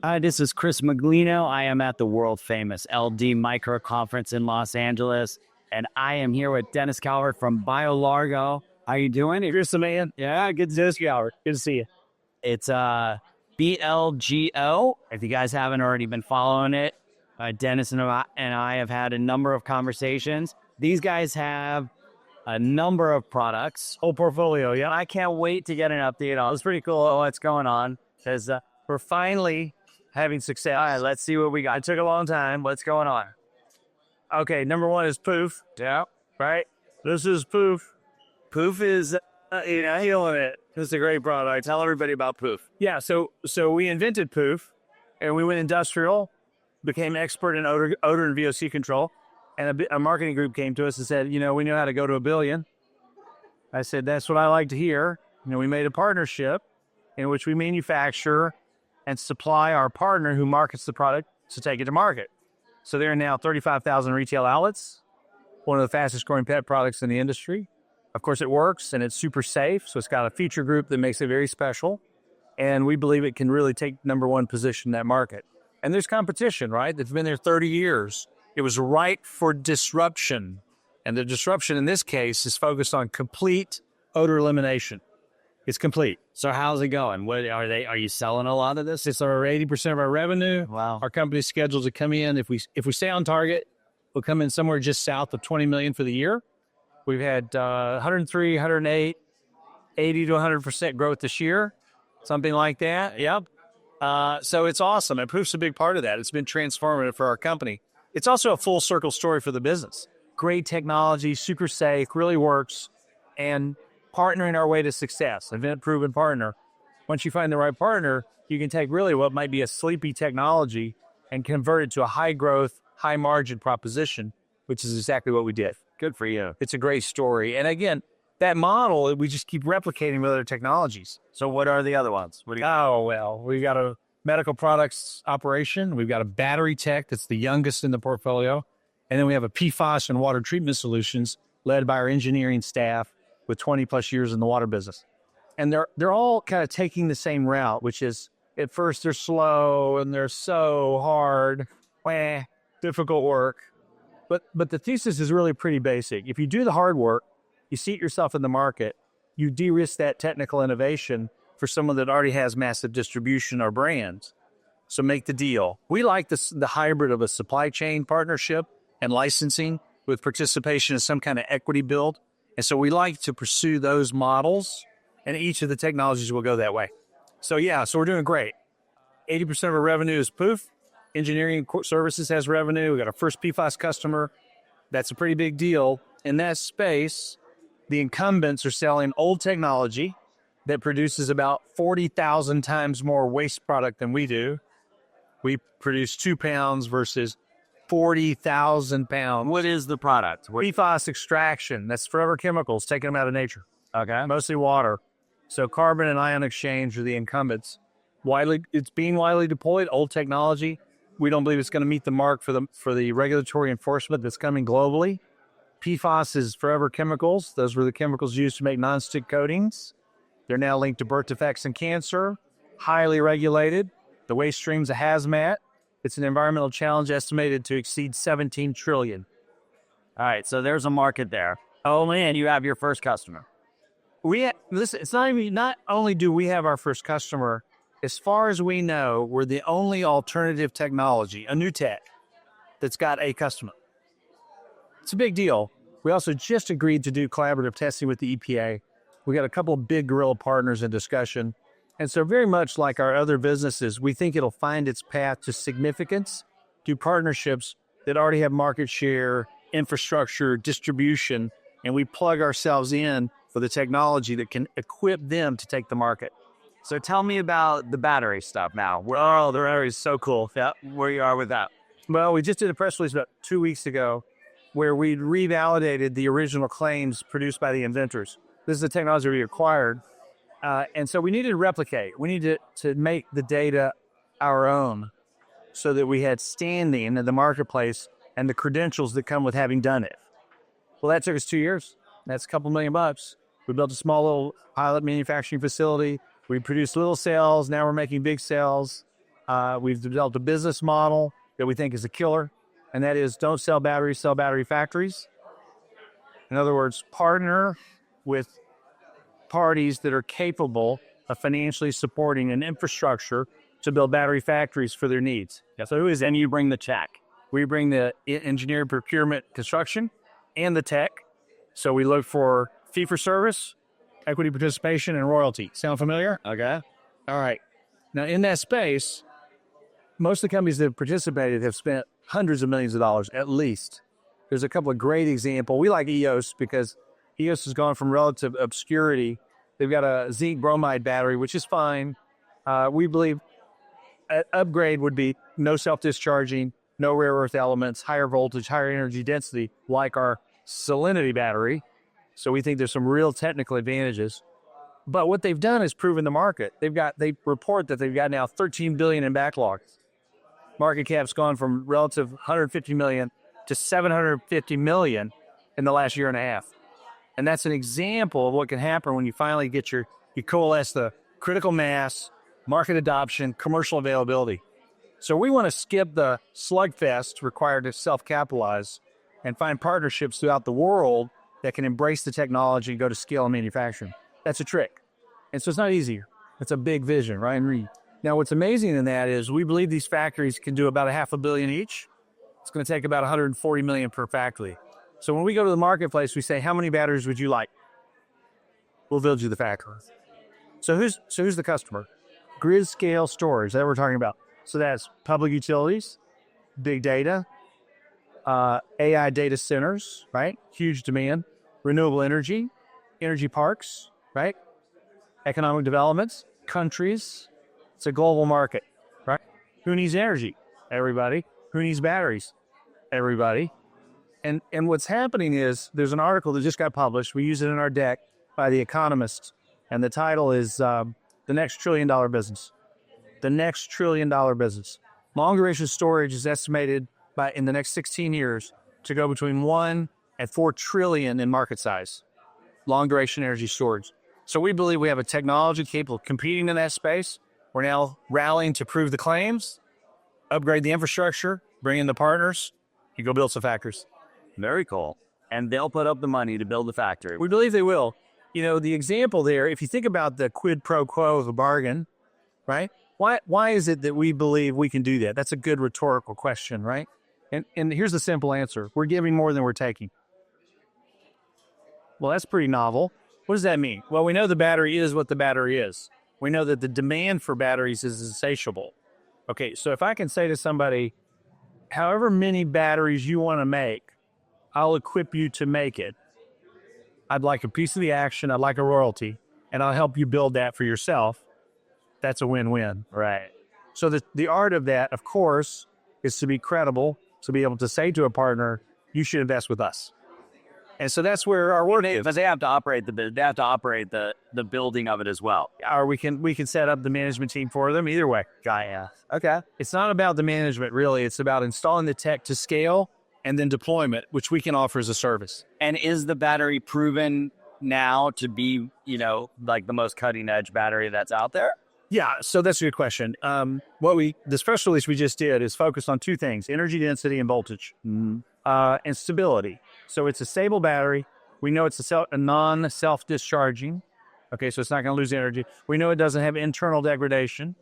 Hi, this is Chris Miglino. I am at the world famous LD Micro Conference in Los Angeles, and I am here with Dennis Calvert from Biolargo. How you doing? Chris the man. Yeah, good to see you, Howard. Good to see you. It's BLGO. If you guys haven't already been following it, Dennis and I have had a number of conversations. These guys have a number of products. Whole portfolio, yeah. I can't wait to get an update on. It's pretty cool what's going on because we're finally having success. All right, let's see what we got. It took a long time. What's going on? Okay, number one is Poof. Yeah. Right? This is Poof. Poof is, Healing it. It's a great product. tell everybody about Poof. Yeah, so we invented Poof, and we went industrial, became expert in odor and VOC control, and a marketing group came to us and said, we know how to go to $1 billion. I said, that's what I like to hear. We made a partnership in which we manufacture and supply our partner who markets the product to take it to market. So there are now 35,000 retail outlets, one of the fastest growing pet products in the industry. Of course, it works and it's super safe. So it's got a feature group that makes it very special. And we believe it can really take number one position in that market. And there's competition, right? That's been there 30 years. It was ripe for disruption. And the disruption in this case is focused on complete odor elimination. It's complete. So how's it going? What are you selling a lot of this? It's our 80% of our revenue. Wow. Our company's scheduled to come in. If we stay on target, we'll come in somewhere just south of 20 million for the year. We've had 103, 108, 80 to 100% growth this year, something like that. Yep. So it's awesome. And Poof's a big part of that. It's been transformative for our company. It's also a full circle story for the business. Great technology, super safe, really works, and partnering our way to success, event-proven partner. Once you find the right partner, you can take really what might be a sleepy technology and convert it to a high-growth, high-margin proposition, which is exactly what we did. Good for you. It's a great story. And again, that model, we just keep replicating with other technologies. So what are the other ones? We got a medical products operation. We've got a battery tech that's the youngest in the portfolio. And then we have a PFAS and water treatment solutions led by our engineering staff with 20 plus years in the water business. And they're all kind of taking the same route, which is at first they're slow and they're so hard, difficult work. But the thesis is really pretty basic. If you do the hard work, you seat yourself in the market, you de-risk that technical innovation for someone that already has massive distribution or brands. So make the deal. We like the hybrid of a supply chain partnership and licensing with participation in some kind of equity build. And so we like to pursue those models, and each of the technologies will go that way. So we're doing great. 80% of our revenue is Poof. Engineering services has revenue. We got our first PFAS customer. That's a pretty big deal. In that space, the incumbents are selling old technology that produces about 40,000 times more waste product than we do. We produce 2 pounds versus 40,000 pounds. What is the product? PFAS extraction. That's forever chemicals, taking them out of nature. Okay. Mostly water. So carbon and ion exchange are the incumbents. It's being widely deployed, old technology. We don't believe it's going to meet the mark for the regulatory enforcement that's coming globally. PFAS is forever chemicals. Those were the chemicals used to make nonstick coatings. They're now linked to birth defects and cancer. Highly regulated. The waste stream's a hazmat. It's an environmental challenge estimated to exceed 17 trillion. All right, so there's a market there. Oh, and you have your first customer. Not only do we have our first customer, as far as we know, we're the only alternative technology, a new tech, that's got a customer. It's a big deal. We also just agreed to do collaborative testing with the EPA. We got a couple of big gorilla partners in discussion. And so very much like our other businesses, we think it'll find its path to significance through partnerships that already have market share, infrastructure, distribution, and we plug ourselves in for the technology that can equip them to take the market. So tell me about the battery stuff now. The battery is so cool. Yeah, where you are with that. Well, we just did a press release about 2 weeks ago where we revalidated the original claims produced by the inventors. This is the technology we acquired. And so we needed to replicate. We needed to make the data our own so that we had standing in the marketplace and the credentials that come with having done it. Well, that took us 2 years. That's a couple $1 million. We built a small little pilot manufacturing facility. We produced little cells. Now we're making big cells. We've developed a business model that we think is a killer, and that is don't sell batteries, sell battery factories. In other words, partner with parties that are capable of financially supporting an infrastructure to build battery factories for their needs. Yeah. So who is, and you bring the check. We bring the engineering, procurement, construction, and the tech. So we look for fee for service, equity participation, and royalty. Sound familiar? Okay. All right. Now, in that space, most of the companies that have participated have spent hundreds of millions of dollars at least. There's a couple of great examples. We like EOS because EOS has gone from relative obscurity. They've got a zinc bromide battery, which is fine. We believe an upgrade would be no self-discharging, no rare earth elements, higher voltage, higher energy density, like our salinity battery. So we think there's some real technical advantages. But what they've done is proven the market. They report that they've got now $13 billion in backlog. Market cap's gone from relative 150 million to 750 million in the last year and a half. And that's an example of what can happen when you finally get you coalesce the critical mass, market adoption, commercial availability. So we want to skip the slugfest required to self-capitalize and find partnerships throughout the world that can embrace the technology and go to scale and manufacturing. That's a trick. And so it's not easy. It's a big vision, Ryan Reed. Now, what's amazing in that is we believe these factories can do about $500 million each. It's going to take about 140 million per factory. So when we go to the marketplace, we say, how many batteries would you like? We'll build you the factory. So who's the customer? Grid scale storage, that we're talking about. So that's public utilities, big data, AI data centers, right? Huge demand, renewable energy, energy parks, right? Economic developments, countries. It's a global market, right? Who needs energy? Everybody. Who needs batteries? Everybody. And what's happening is there's an article that just got published. We use it in our deck by The Economist. And the title is The Next $1 Trillion Business. The next $1 trillion business. Long duration storage is estimated in the next 16 years to go between 1 and 4 trillion in market size. Long duration energy storage. So we believe we have a technology capable of competing in that space. We're now rallying to prove the claims, upgrade the infrastructure, bring in the partners, and go build some factories. Very cool. And they'll put up the money to build the factory. We believe they will. You know, the example there, if you think about the quid pro quo of a bargain, right? Why is it that we believe we can do that? That's a good rhetorical question, right? And here's the simple answer. We're giving more than we're taking. Well, that's pretty novel. What does that mean? Well, we know the battery is what the battery is. We know that the demand for batteries is insatiable. Okay, so if I can say to somebody, however many batteries you want to make, I'll equip you to make it. I'd like a piece of the action, I'd like a royalty, and I'll help you build that for yourself. That's a win-win. Right. So the art of that, of course, is to be credible, to be able to say to a partner, you should invest with us. And so that's where our work is. But they have to operate the building of it as well. Or we can set up the management team for them either way. Yeah. Okay. It's not about the management, really. It's about installing the tech to scale and then deployment, which we can offer as a service. And is the battery proven now to be, like the most cutting edge battery that's out there? Yeah, so that's a good question. This press release we just did is focused on two things: energy density and voltage, and stability. So it's a stable battery. We know it's a non-self-discharging. Okay, so it's not going to lose energy. We know it doesn't have internal degradation,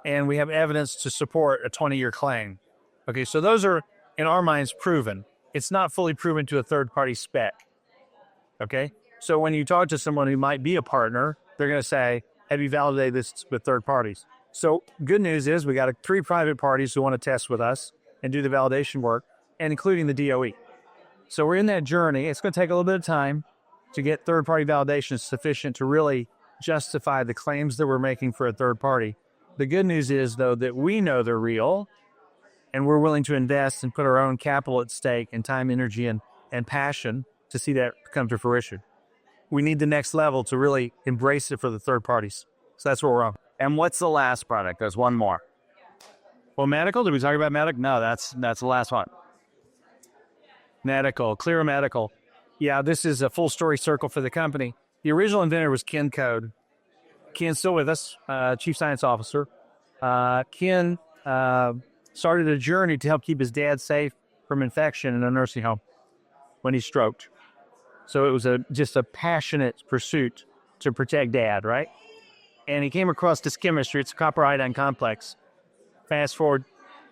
and we have evidence to support a 20-year claim. Okay, so those are, in our minds, proven. It's not fully proven to a third-party spec. Okay, so when you talk to someone who might be a partner, they're going to say, have you validated this with third parties? So good news is we got 3 private parties who want to test with us and do the validation work, and including the DOE. So we're in that journey. It's going to take a little bit of time to get third-party validation sufficient to really justify the claims that we're making for a third party. The good news is, though, that we know they're real, and we're willing to invest and put our own capital at stake and time, energy, and passion to see that come to fruition. We need the next level to really embrace it for the third parties. So that's where we're on. And what's the last product? There's one more. Well, medical, did we talk about medical? No, that's the last one. Medical, Clear Medical. Yeah, this is a full story circle for the company. The original inventor was Ken Code. Ken's still with us, Chief Science Officer. Ken started a journey to help keep his dad safe from infection in a nursing home when he stroked. So it was just a passionate pursuit to protect dad, right? And he came across this chemistry. It's a copper iodine complex. Fast forward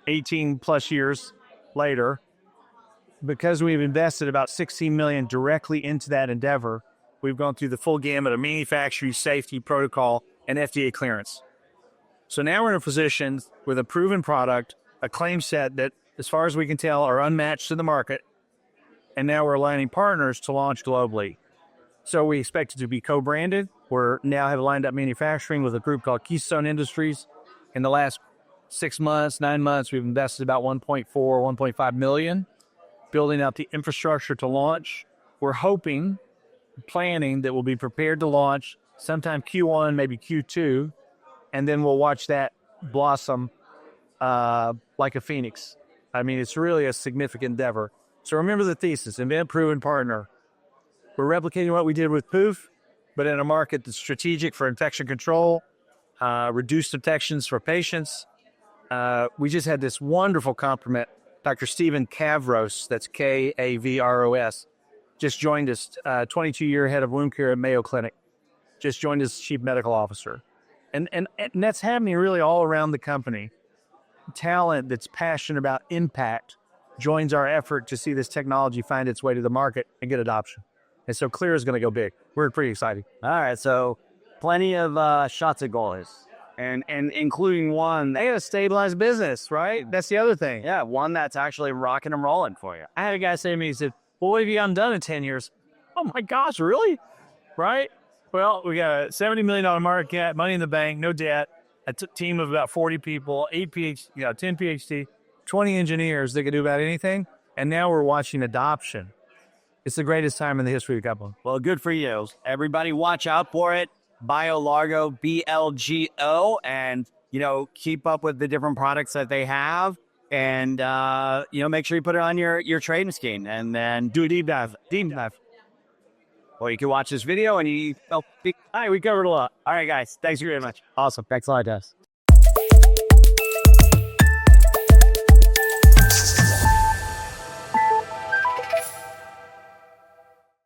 18 plus years later, because we've invested about $16 million directly into that endeavor, we've gone through the full gamut of manufacturing, safety, protocol, and FDA clearance. So now we're in a position with a proven product, a claim set that, as far as we can tell, are unmatched in the market. And now we're aligning partners to launch globally. So we expect it to be co-branded. We're now have lined up manufacturing with a group called Keystone Industries. In the last 6 months, 9 months, we've invested about 1.4, 1.5 million, building out the infrastructure to launch. We're hoping, planning that we'll be prepared to launch sometime Q1, maybe Q2, and then we'll watch that blossom like a phoenix. I mean, it's really a significant endeavor. So remember the thesis: invent, proven, partner. We're replicating what we did with Poof, but in a market that's strategic for infection control, reduced infections for patients. We just had this wonderful compliment. Dr. Stephen Kavros, that's Kavros, just joined us, 22-year head of wound care at Mayo Clinic, just joined as chief medical officer. And that's happening really all around the company. Talent that's passionate about impact joins our effort to see this technology find its way to the market and get adoption. And so Clear is going to go big. We're pretty excited. All right, so plenty of shots at goals, and including one. They got to stabilize business, right? That's the other thing. Yeah, one that's actually rocking and rolling for you. I had a guy say to me, he said, well, what have you gotten done in 10 years? Oh my gosh, really? Right? Well, we got a $70 million market cap, money in the bank, no debt, a team of about 40 people, 10 PhD, 20 engineers that can do about anything. And now we're watching adoption. It's the greatest time in the history of the company. Well, good for you. Everybody watch out for it. Biolargo, BLGO, and, keep up with the different products that they have. And, make sure you put it on your trading scheme and then do a deep dive. Or you can watch this video and we covered a lot. All right, guys. Thanks very much. Awesome. Thanks a lot, Des.